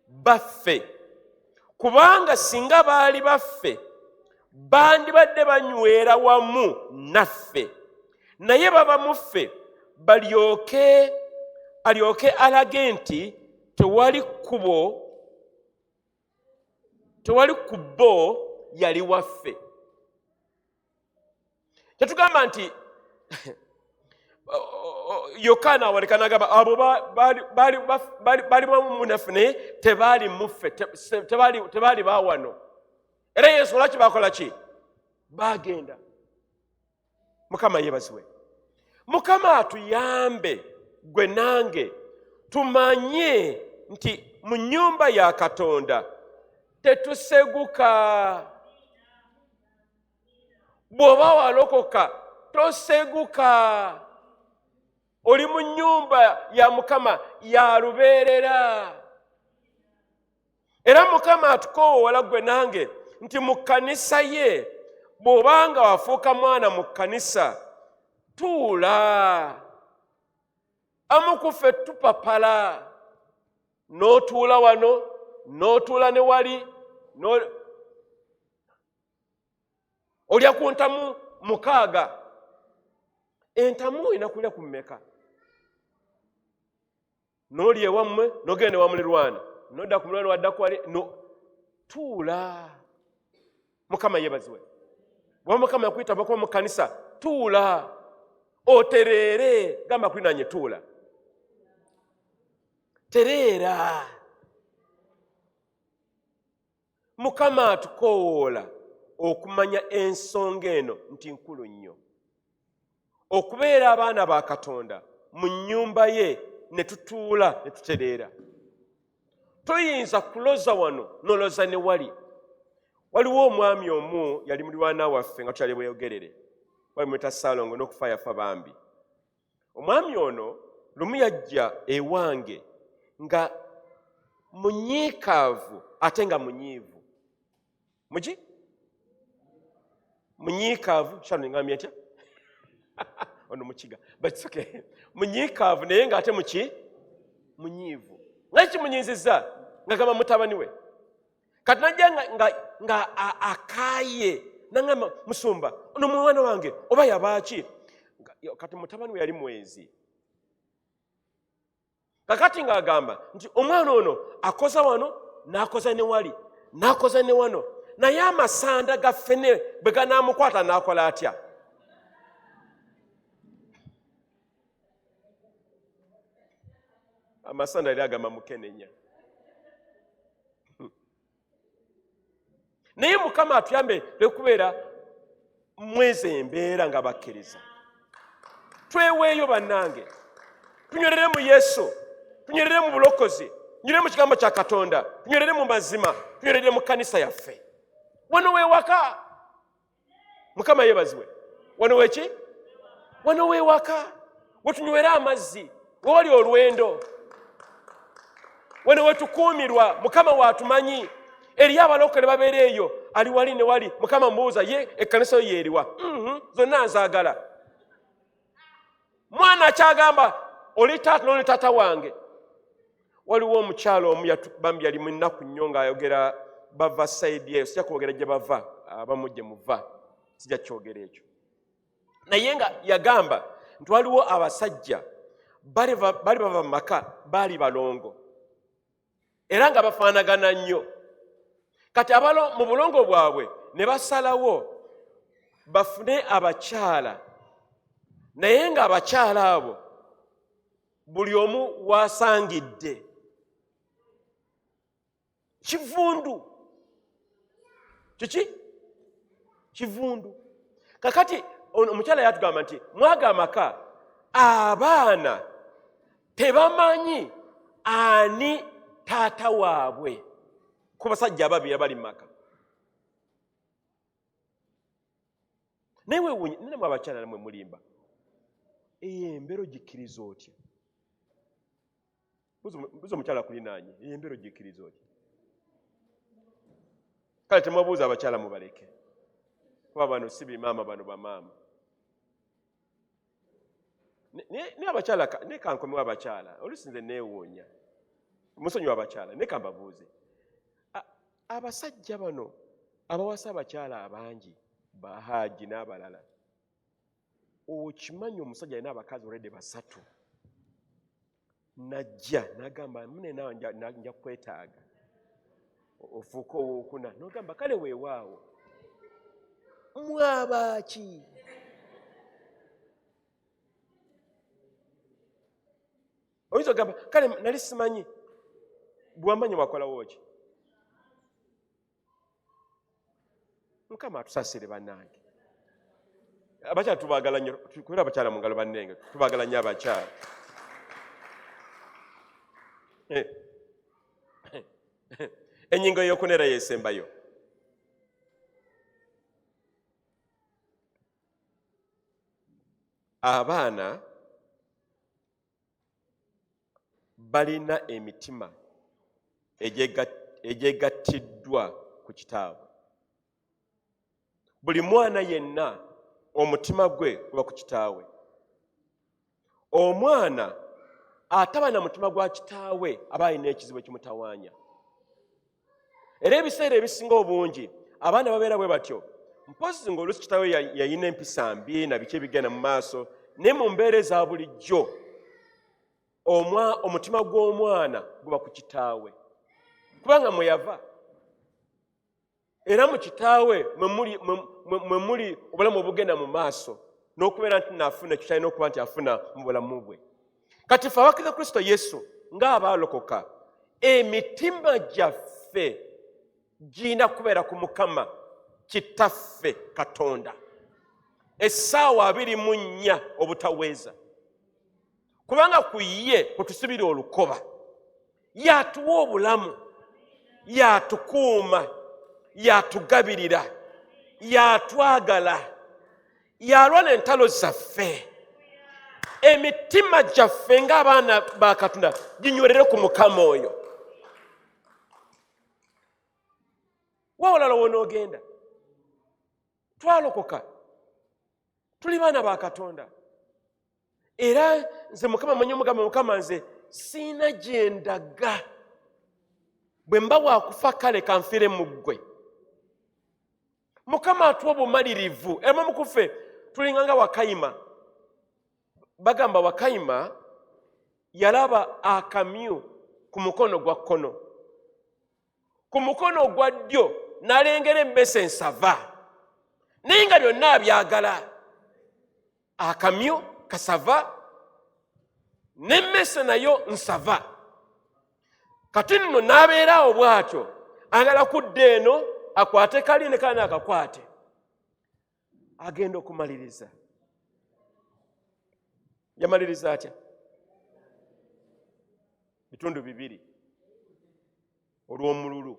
Baffe. Kubanga singa baali baffe bandibadde banywera wamu naffe, naye baba mu ffe alyoke alage nti tewali ku bo yali waffe. Tetugamba nti Yokaana awaleka n'agamba abo baali mu naffe naye tebaali muffe, tebaali baawano. Era Yesu lwaki bakola ki? Baagenda. Mukama yeebazibwe. Mukama atuyambe gwe nange tumanye nti mu nnyumba ya Katonda tetuseguka. Bw'oba walokoka toseguka. Oli mu nnyumba ya Mukama ya lubeerera. Era Mukama atukoowoola gwe nange nti mu kkanisa ye bw'obanga wafuuka mwana mu kkanisa tuula. Amu ku ffe tupapala, n'otuula wano n'otuula ne wali, olya ku ntamu 6. Entamu olina kulya ku mmeka? N'olya ewammwe n'ogenda ewa mulirwana n'odda ku mulirwana wadda ku wali tuula. Mukama yeebazibwe. Bw'oba Mukama yakuyita bakuba mu kkanisa tuula otereere. Gamba kulinaanye tuula, tereera. Mukama atukoowoola okumanya ensonga eno nti nkulu nnyo, okubeera abaana ba Katonda mu nnyumba ye ne tutuula ne tutereera. Toyinza kuloza wano noloza ne wali. Waliwo omwami omu yali mulirwana waffe nga tukyali bweyogerere, bamwita Salongo n'okufa yafa bambi. Omwami ono lumu yajja ewange nga munyiikaavu ate nga munyiivu. Muki? Munyiikaavu kyanengambye ntya? Ono mukiga. But it's okay. Munyiikaavu naye nga ate muki? Munyiivu. Nga kimunyiizizza nga gamba mutabani we. Kati najja nga akaaye nangamba musumba ono mwana wange oba yabaaki. Kati mutabani we yali mwezi. Kakati ng'agamba nti omwana ono akoza wano n'akoza ne wali n'akoza ne wano, naye amasanda ga ffene bwe ganaamukwata n'akola atya? Amasanda yali agamba mukenenya. Naye Mukama atuyambe lwekubeera mweze embeera nga bakkiriza. Tweweeyo bannange, tunywerere mu Yesu, tunywerere mu bulokozi, tunywerere mu kigambo kya Katonda, tunywerere mu mazima, tunywerere mu kkanisa yaffe. Wano weewaka. Mukama yeebazibwe. Wano weeki? Wano weewaka. Wetunywera amazzi, wewali olwendo. Wano wetukuumirwa, Mukama waatumanyi. Eriyo abalokole babeera eyo, ali wali ne wali, Mukama mbuuza ye ekkanisa yo yeeriwa. Zonna nzaagala. Mwana akyagamba oli taata n'oli taata wange. Waliwo omukyalo omu bambi yali mu nnaku nnyo ng'ayogera bava sayidi eyo. Sijja kwogera gye bava, abamu gye muva, sijja kyogera ekyo. Naye nga yagamba nti waliwo abasajja bali bava mu maka baali balongo era nga bafaanagana nnyo. Kati mu bulongo bwabwe ne basalawo bafune abakyala, naye nga abakyala abo buli omu wasangidde kivundu. Kiki? kivundu. Kakati omukyala yatugamba nti mwaga amaka abaana tebamanyi ani taata waabwe ku basajja ababiri abali mu maka. Naye mwe abakyala namwe mulimba embeero gikkiriza otya? Buza omukyala kulinaanye embeero gikkiriza otya? Kale temwabuuza abakyala mubaleke, kuba bano si bimaama, bano bamaama. Ne abakyala ne kankomewo abakyala oluusi nze neewuunya musonyiwa abakyala ne kambabuuze abasajja bano abawasa abakyala abangi bahaaji n'abalala, okimanyi omusajja alina abakazi olwedde 3 najja n'agamba mune naawe nja kwetaaga ofuuka owookuna, n'ogamba kale weewaawo mwabaaki? Oyinza ogamba kale nali simanyi, bw'amanyi wakolawo ki? Mukama atusasire bannange. Abakyala tubaagala nnyo, kubera abakyala mu ngalo bannenge, tubaagala nnyo abakyala. Ennyingo ey'okuna era yeesembayo. Abaana balina emitima egyegattiddwa ku kitaabwe. Buli mwana yenna omutima gwe guba ku kitaawe. Omwana ataba na mutima gwa kitaawe aba alina ekizibu ekimutawaanya. Era ebiseera ebisinga obungi abaana babeera bwe batyo, mpozi ng'oluusi kitaawe yayina empisa mbi na biki ebigenda mu maaso, naye mu mbeera eza bulijjo omutima gw'omwana guba ku kitaawe, kubanga mwe yava. Era mu kitaawe mwe muli obulamu obugenda mu maaso, n'okubeera nti naafuna ekyo kyalina okuba nti afuna mu bulamu bwe. Kati ffe abakkiriza Kristo Yesu ng'abaalokoka, emitima gyaffe giyina kubeera ku Mukama Kitaffe Katonda essaawa 24 obutaweeza, kubanga ku ye kwetusibira olukoba. Yatuwa obulamu, yatukuuma, yatugabirira, yatwagala, yalwana entalo zaffe. Emitima gyaffe ng'abaana ba Katonda ginywerere ku Mukama oyo. Wawulala wonoogenda, twalokoka, tuli baana ba Katonda. Era nze Mukama manyi omugamba Mukama nze siina gye ndaga. Bwe mba waakufa kale kanfire mu ggwe. Mukama atuwa obumalirivu. Emu mukufe tulinganga Wakayima. Bagamba Wakayima yalaba akamyu ku mukono gwa kkono. Ku mukono gwa ddyo n'alengera emmese ensava. Naye nga byonna abyagala. Akamyu kasava n'emmese nayo nsava. Kati nno n'abeeraawo bw'atyo, agala kudda eno akwate kali ne kali n'akakwate. Agenda okumaliriza. Yamaliriza atya? Bitundu 2 olw'omululu.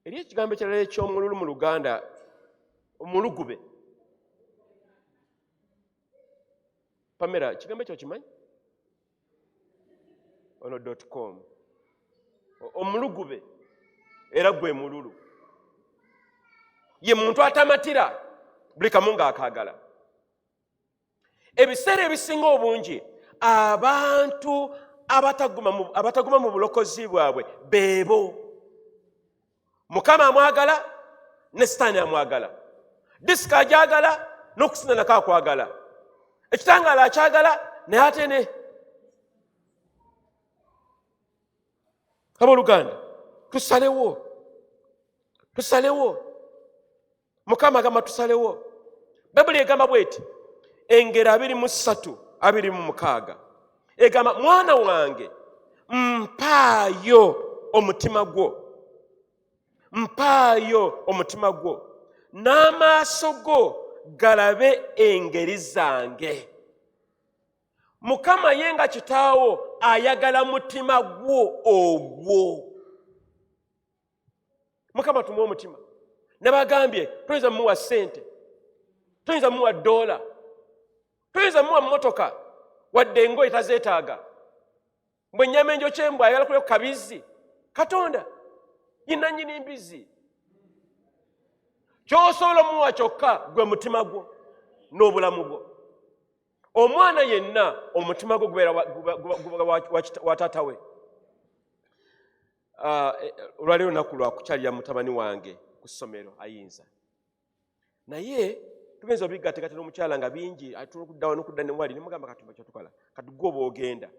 Eriyo ekigambo ekirala eky'omululu mu Luganda, omulugube. Pamela, kigambo ekyo kimanyi? ono.com. Omulugube era gwe mululu. Ye muntu atamatira buli kamu ng'akaagala. Ebiseera ebisinga obungi abantu abataguma mu bulokozi bwabwe beebo. Mukama amwagala ne Sitaani amwagala. Disika agyagala n'okusinda nako akwagala. Ekitangaala akyagala naye ate ne abooluganda tusalewo. Mukama agamba tusalewo. Bayibuli egamba bw'eti, engero 23:26 egamba mwana wange mpaayo omutima gwo, mpaayo omutima gwo n'amaaso go galabe engeri zange. Mukama ye nga kitaawo ayagala mutima gwo ogwo. Mukama tumuwa omutima. Nabagambye toyinza muwa ssente, toyinza muwa $, toyinza muwa mmotoka wadde engoye tazeetaaga. Bwe nnyama enjo kyembwa ayagala kulya kabizi, Katonda ye nannyini mbizi. Ky'osobola omuwa kyokka gwe mutima gwo n'obulamu bwo. Omwana yenna omutima gwe gubeera wa taata we. Olwaleero naku lwa kukyalira mutabani wange ku ssomero ayinza. Naye tugenza obigategate n'omukyala nga bingi atulokuddawo n'okudda ne wali nemugamba Katonda kyatukola kati gwe oba ogenda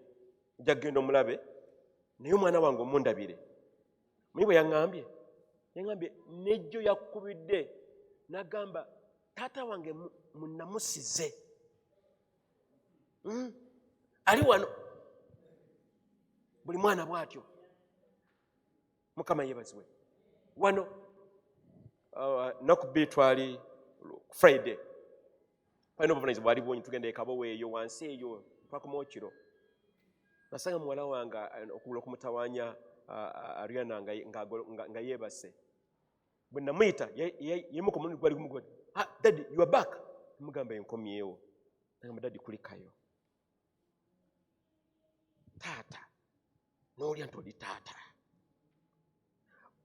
nja kugenda omulabe naye omwana wange omundabire. Muyi bwe yaŋŋambye nejjo yakubidde n'agamba taata wange munnamusize ali wano. Buli mwana bw'atyo. Mukama yeebazibwe. Wano naku twali Friday palina obuvunaanyizibwa bwali bwonyi tugenda ekabowa eyo wansi eyo twakomawo kiro. Nasanga muwala wange okubula okumutawaanya Ariana nga yeebase. Bwe namuyita yemuka omulundi gwali gumugwa, Daddy you are back. Mugamba enkomyewo. Nagamba Daddy kulikayo. Taata n'olya nti oli taata.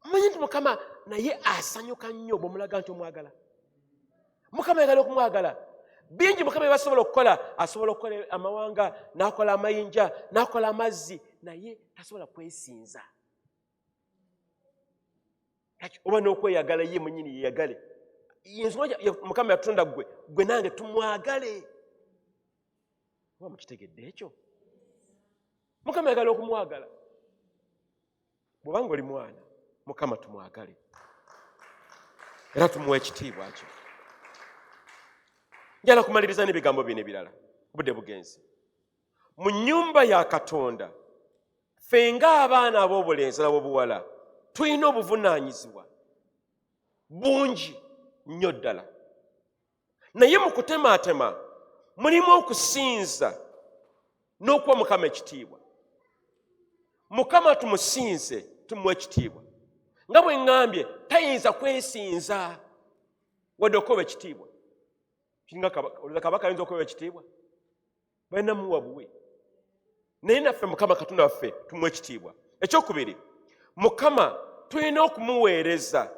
Omanyi nti Mukama naye asanyuka nnyo bw'omulaga nti omwagala. Mukama ayagala okumwagala. Bingi Mukama byebasobola okukola, asobola okukola amawanga, n'akola amayinja, n'akola amazzi, naye tasobola kwesinza. Oba n'okweyagala ye mwennyini yeyagale. Ensonga Mukama yatonda gwe nange tumwagale. Oba mukitegedde ekyo? Mukama ayagala okumwagala. Bw'obanga oli mwana, Mukama tumwagale. Era tumuwa ekitiibwa kye. Njala kumaliriza n'ebigambo bino ebirala. Budde bugenzi. Mu nnyumba ya Katonda, ffe ng'abaana ab'obulenzi n'ab'obuwala, tulina obuvunaanyizibwa bungi nnyo ddala. Naye mu kutemaatema mulimu okusinza n'okuwa Mukama ekitiibwa. Mukama tumusinze, tumuwa ekitiibwa. Nga bwe ŋŋambye tayinza kwesinza wadde okuwa ekitiibwa. Kabaka ayinza okuwa ekitiibwa? Balina muwa buwe. Naye naffe Mukama Katonda waffe tumuwa ekitiibwa. Ekyokubiri, Mukama tulina okumuweereza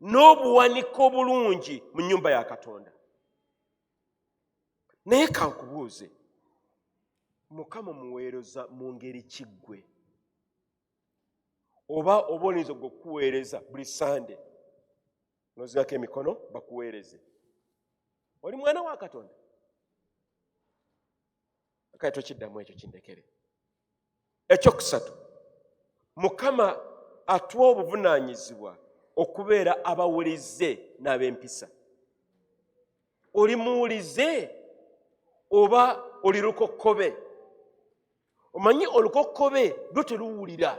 n'obuwanika obulungi mu nnyumba ya Katonda. Naye kankubuuze, Mukama omuweereza mu ngeri kiggwe? Oba oyinza okukuweereza buli Sande n'ozirako emikono bakuweereze? Oli mwana wa Katonda? Kale tokiddamu ekyo kindekere. Ekyokusatu, Mukama atuwa obuvunaanyizibwa okubeera abawulize n'ab'empisa. Oli muwulize oba oli lukokkobe? Omanyi olukokkobe lwo teruwulira,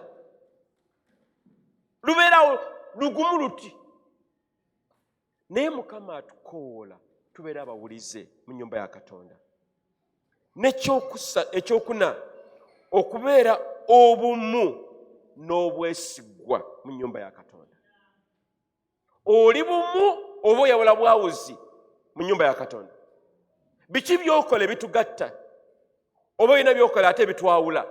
lubeerawo lugumu luti. Naye Mukama atukoola tubeere abawulize mu nnyumba ya Katonda. Ekyokuna, okubeera obumu n'obwesigwa mu nnyumba ya Katonda. Oli bumu oba oyawula bwawuzi mu nnyumba ya Katonda? Biki by'okola ebitugatta? Oba olina by'okola ate bitwawula?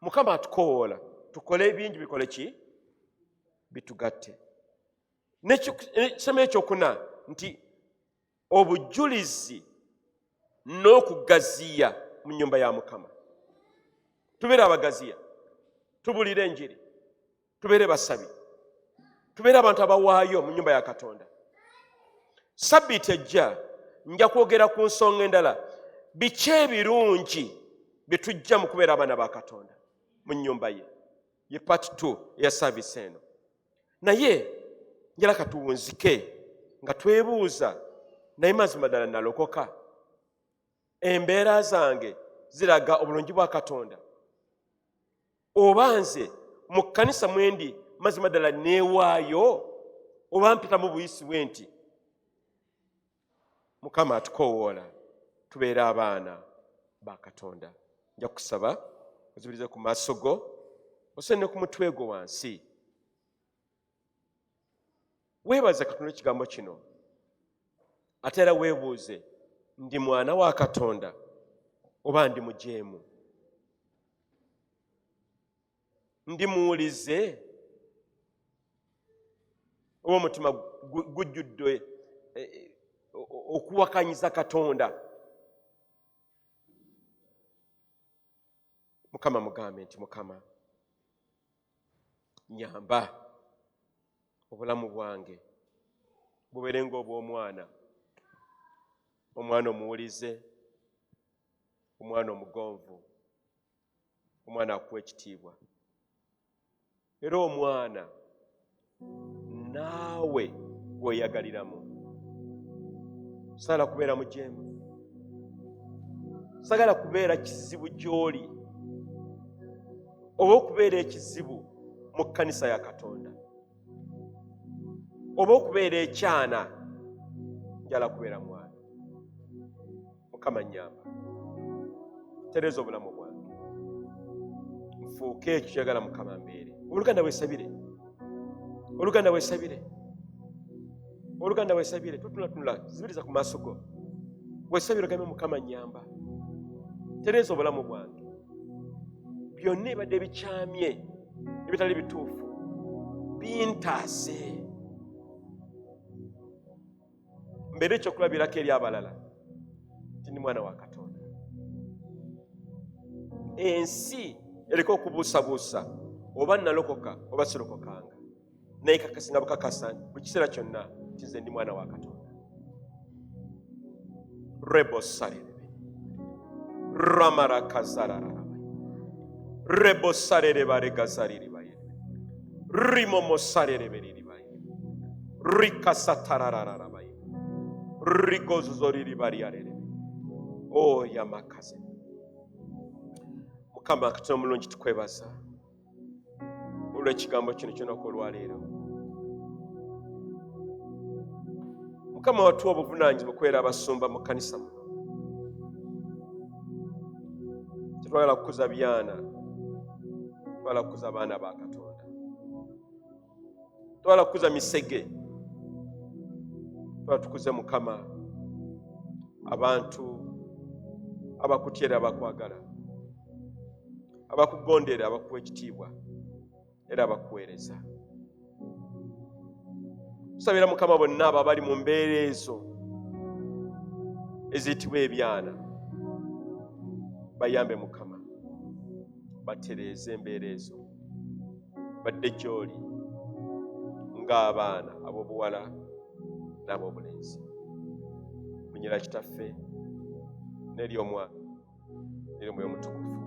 Mukama atukoola tukole bingi, bikole ki? Bitugatte. N'ekisema ekyokuna nti obujulizi n'okugaziya mu nnyumba ya Mukama. Tubeere abagaziya, tubuulire enjiri, tubeere basabi, tubeere abantu abawaayo mu nnyumba ya Katonda. Sabbiiti ejja nja kwogera ku nsonga endala, biki ebirungi bye tujja mu kubeera abaana ba Katonda mu nnyumba ye. Ye part 2 ya service eno. Naye njala katuwunzike nga twebuuza, naye mazima ddala nalokoka? Embeera zange ziraga obulungi bwa Katonda? Oba nze mu kkanisa mwendi mazima ddala neewaayo oba mpita mu buyisi bwe nti Mukama atukoowoola tubeere abaana ba Katonda. Nja kusaba ozibirize ku maaso go osene ku mutwe gwo wansi. Weebaze Katonda ekigambo kino ate era weebuuze, ndi mwana wa Katonda oba ndi mujeemu? Ndi muwulize oba omutima gujjudde okuwakanyiza Katonda? Mukama mugambe nti Mukama nyamba obulamu bwange bubeere ng'obw'omwana, omwana omuwulize, omwana omugonvu, omwana akuwa ekitiibwa, era omwana naawe gweyagaliramu. Saagala kubeera mujeemu, saagala kubeera kizibu gy'oli oba okubeera ekizibu mu kkanisa ya Katonda, oba okubeera ekyana. Njala kubeera mwana. Mukama nnyamba, tereeza obulamu bwange, nfuuke ekyo kyagala Mukama mbeere. Oluganda weesabire, oluganda weesabire, oluganda weesabire. Tutunula zibiriza ku maaso go, weesabire ogambe Mukama nnyamba, tereeza obulamu bwange, byonna ebadde bikyamye ebitali bituufu bintaase, mbeere ekyokulabirako eri abalala nti ndi mwana wa Katonda. Ensi ereke okubuusabuusa oba nalokoka oba sirokokanga, naye kakasinga bukakasa buli kiseera kyonna nti nze ndi mwana wa Katonda. Rebo salirebe ramarakazararara rebo salireba regazariribaye rimomo salireberiribaye rikasatarararabaye rigozuzoriribariyarere oyamakaze. Mukama Katonda omulungi, tukwebaza olw'ekigambo kino ky'olunaku olwaleero. Mukama watuwa obuvunaanyizibwa okubeera abasumba mu kkanisa muno. Tetwagala kukuza byana, twagala kukuza abaana ba Katonda. Twagala kukuza misege, twagala tukuze Mukama abantu abakutyera, abakwagala, abakugondera, abakuwa ekitiibwa era abakuweereza. Tusabira Mukama bonna abo abali mu mbeera ezo eziyitibwa ebyana, bayambe Mukama, batereeze embeera ezo, badde gy'oli ng'abaana ab'obuwala n'ab'obulenzi. Munyira Kitaffe n'eri Omwana n'eri Omwoyo Omutukuvu.